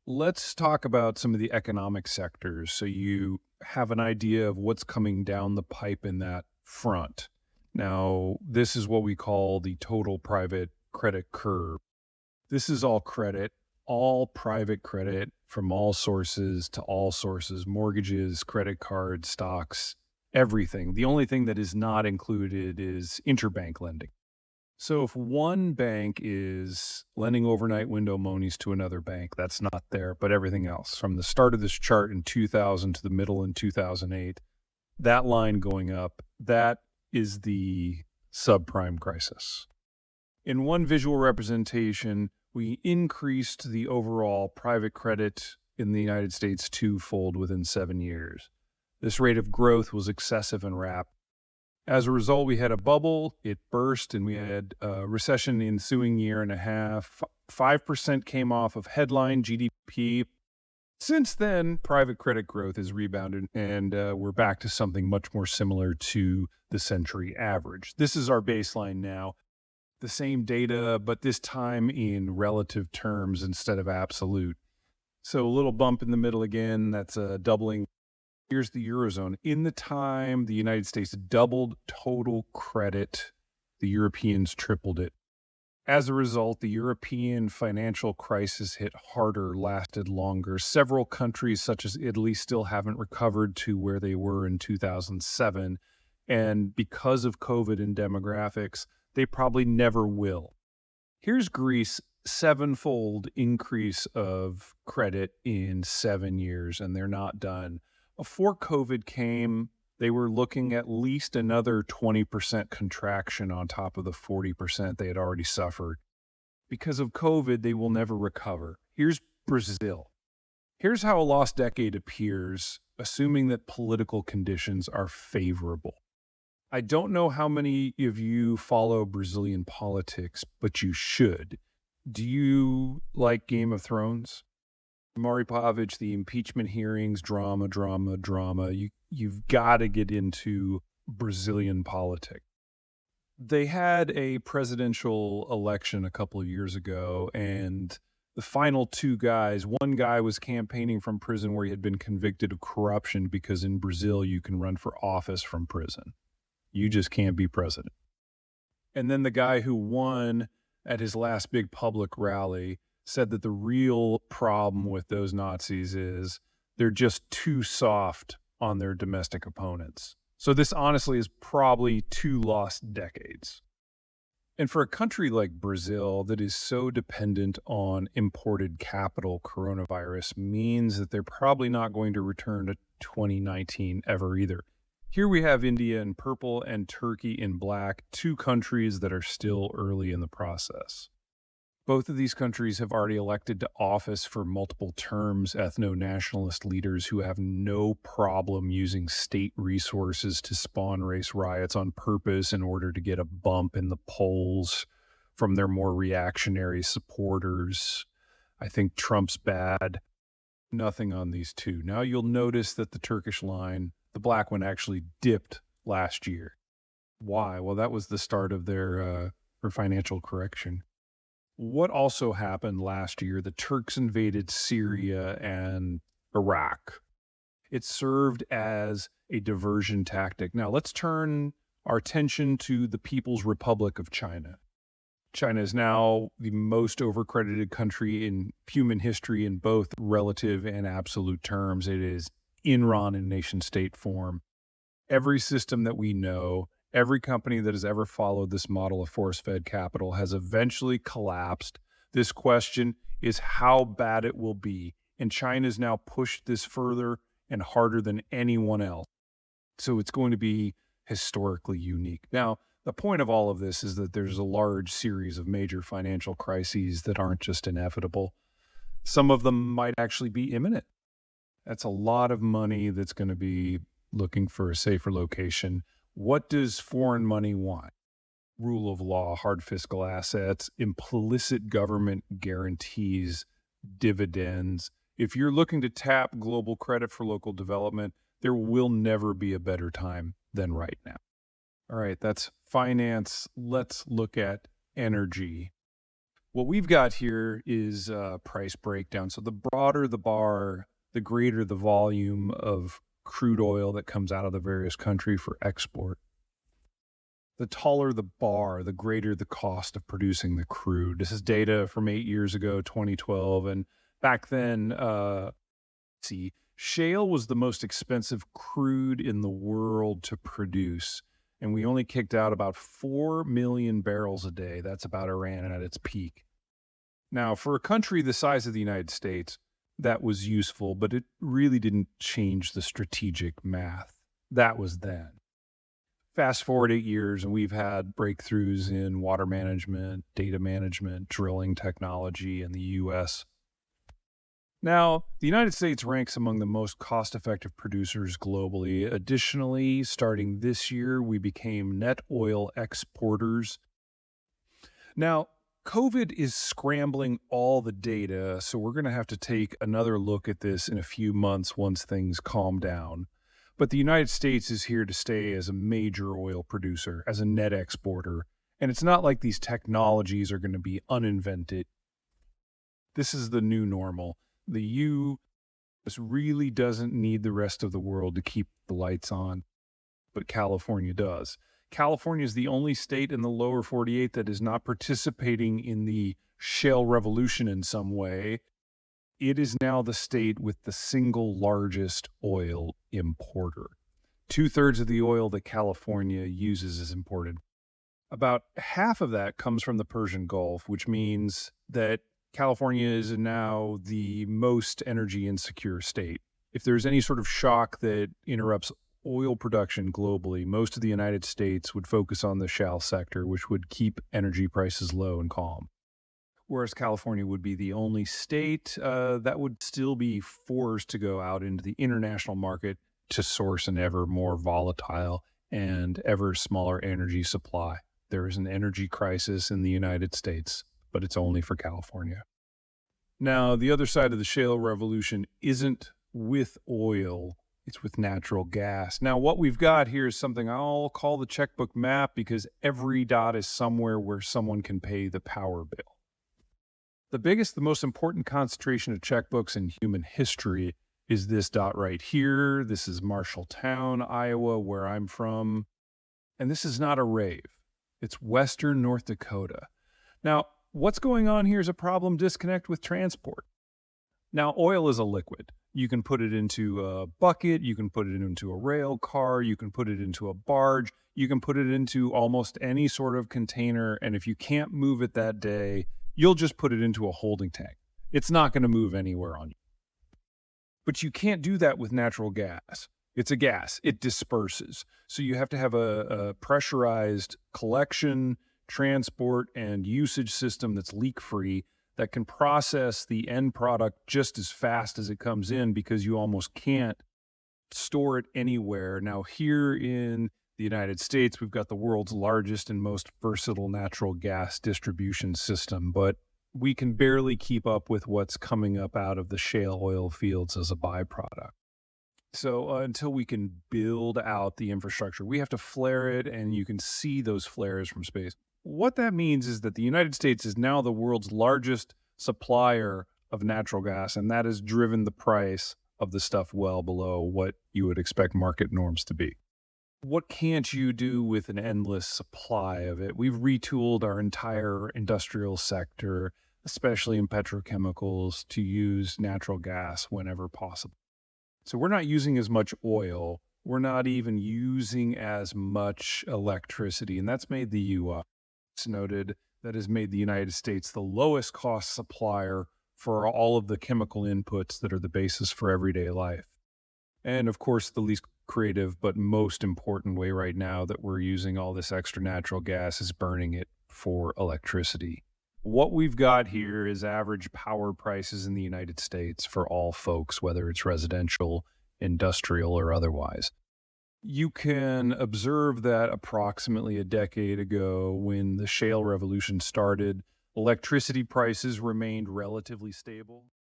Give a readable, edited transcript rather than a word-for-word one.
Let's talk about some of the economic sectors so you have an idea of what's coming down the pipe in that front. Now, this is what we call the total private credit curve. This is all credit, all private credit from all sources to all sources, mortgages, credit cards, stocks, everything. The only thing that is not included is interbank lending. So if one bank is lending overnight window monies to another bank, that's not there, but everything else from the start of this chart in 2000 to the middle in 2008, that line going up, that is the subprime crisis. In one visual representation, we increased the overall private credit in the United States twofold within 7 years. This rate of growth was excessive and rapid. As a result, we had a bubble, it burst, and we had a recession the ensuing year and a half. 5% came off of headline GDP. Since then, private credit growth has rebounded, and we're back to something much more similar to the century average. This is our baseline now. The same data, but this time in relative terms instead of absolute. So a little bump in the middle again, that's a doubling. Here's the Eurozone. In the time the United States doubled total credit, the Europeans tripled it. As a result, the European financial crisis hit harder, lasted longer. Several countries, such as Italy, still haven't recovered to where they were in 2007. And because of COVID and demographics, they probably never will. Here's Greece, sevenfold increase of credit in 7 years, and they're not done. Before COVID came, they were looking at least another 20% contraction on top of the 40% they had already suffered. Because of COVID, they will never recover. Here's Brazil. Here's how a lost decade appears, assuming that political conditions are favorable. I don't know how many of you follow Brazilian politics, but you should. Do you like Game of Thrones? Maury Povich, the impeachment hearings, drama. You've got to get into Brazilian politics. They had a presidential election a couple of years ago, and the final two guys, one guy was campaigning from prison where he had been convicted of corruption because in Brazil you can run for office from prison. You just can't be president. And then the guy who won at his last big public rally said that the real problem with those Nazis is they're just too soft on their domestic opponents. So this honestly is probably 2 lost decades. And for a country like Brazil that is so dependent on imported capital, coronavirus means that they're probably not going to return to 2019 ever either. Here we have India in purple and Turkey in black, 2 countries that are still early in the process. Both of these countries have already elected to office for multiple terms ethno-nationalist leaders who have no problem using state resources to spawn race riots on purpose in order to get a bump in the polls from their more reactionary supporters. I think Trump's bad. Nothing on these two. Now you'll notice that the Turkish line, the black one, actually dipped last year. Why? Well, that was the start of their financial correction. What also happened last year, the Turks invaded Syria and Iraq. It served as a diversion tactic. Now let's turn our attention to the People's Republic of China. China is now the most overcredited country in human history in both relative and absolute terms. It is Enron in nation state form. Every system that we know, every company that has ever followed this model of force-fed capital has eventually collapsed. This question is how bad it will be. And China's now pushed this further and harder than anyone else. So it's going to be historically unique. Now, the point of all of this is that there's a large series of major financial crises that aren't just inevitable. Some of them might actually be imminent. That's a lot of money that's going to be looking for a safer location. What does foreign money want? Rule of law, hard fiscal assets, implicit government guarantees, dividends. If you're looking to tap global credit for local development, there will never be a better time than right now. All right, that's finance. Let's look at energy. What we've got here is a price breakdown. So the broader the bar, the greater the volume of crude oil that comes out of the various country for export. The taller the bar, the greater the cost of producing the crude. This is data from 8 years ago, 2012. And back then, see, shale was the most expensive crude in the world to produce. And we only kicked out about 4 million barrels a day. That's about Iran at its peak. Now, for a country the size of the United States, that was useful, but it really didn't change the strategic math. That was then. Fast forward 8 years, and we've had breakthroughs in water management, data management, drilling technology in the US. Now, the United States ranks among the most cost effective producers globally. Additionally, starting this year, we became net oil exporters. Now, COVID is scrambling all the data, so we're going to have to take another look at this in a few months once things calm down. But the United States is here to stay as a major oil producer, as a net exporter. And it's not like these technologies are going to be uninvented. This is the new normal. The U.S. really doesn't need the rest of the world to keep the lights on, but California does. California is the only state in the lower 48 that is not participating in the shale revolution in some way. It is now the state with the single largest oil importer. 2/3 of the oil that California uses is imported. About half of that comes from the Persian Gulf, which means that California is now the most energy insecure state. If there's any sort of shock that interrupts oil production globally, most of the United States would focus on the shale sector, which would keep energy prices low and calm. Whereas California would be the only state that would still be forced to go out into the international market to source an ever more volatile and ever smaller energy supply. There is an energy crisis in the United States, but it's only for California. Now, the other side of the shale revolution isn't with oil, it's with natural gas. Now, what we've got here is something I'll call the checkbook map because every dot is somewhere where someone can pay the power bill. The biggest, the most important concentration of checkbooks in human history is this dot right here. This is Marshalltown, Iowa, where I'm from. And this is not a rave. It's Western North Dakota. Now, what's going on here is a problem disconnect with transport. Now, oil is a liquid. You can put it into a bucket, you can put it into a rail car, you can put it into a barge, you can put it into almost any sort of container, and if you can't move it that day, you'll just put it into a holding tank. It's not going to move anywhere on you. But you can't do that with natural gas. It's a gas. It disperses. So you have to have a pressurized collection, transport, and usage system that's leak-free that can process the end product just as fast as it comes in because you almost can't store it anywhere. Now, here in the United States, we've got the world's largest and most versatile natural gas distribution system, but we can barely keep up with what's coming up out of the shale oil fields as a byproduct. So until we can build out the infrastructure, we have to flare it, and you can see those flares from space. What that means is that the United States is now the world's largest supplier of natural gas, and that has driven the price of the stuff well below what you would expect market norms to be. What can't you do with an endless supply of it? We've retooled our entire industrial sector, especially in petrochemicals, to use natural gas whenever possible. So we're not using as much oil. We're not even using as much electricity, and that's made the U.S. noted that has made the United States the lowest cost supplier for all of the chemical inputs that are the basis for everyday life. And of course, the least creative but most important way right now that we're using all this extra natural gas is burning it for electricity. What we've got here is average power prices in the United States for all folks, whether it's residential, industrial, or otherwise. You can observe that approximately a decade ago, when the shale revolution started, electricity prices remained relatively stable.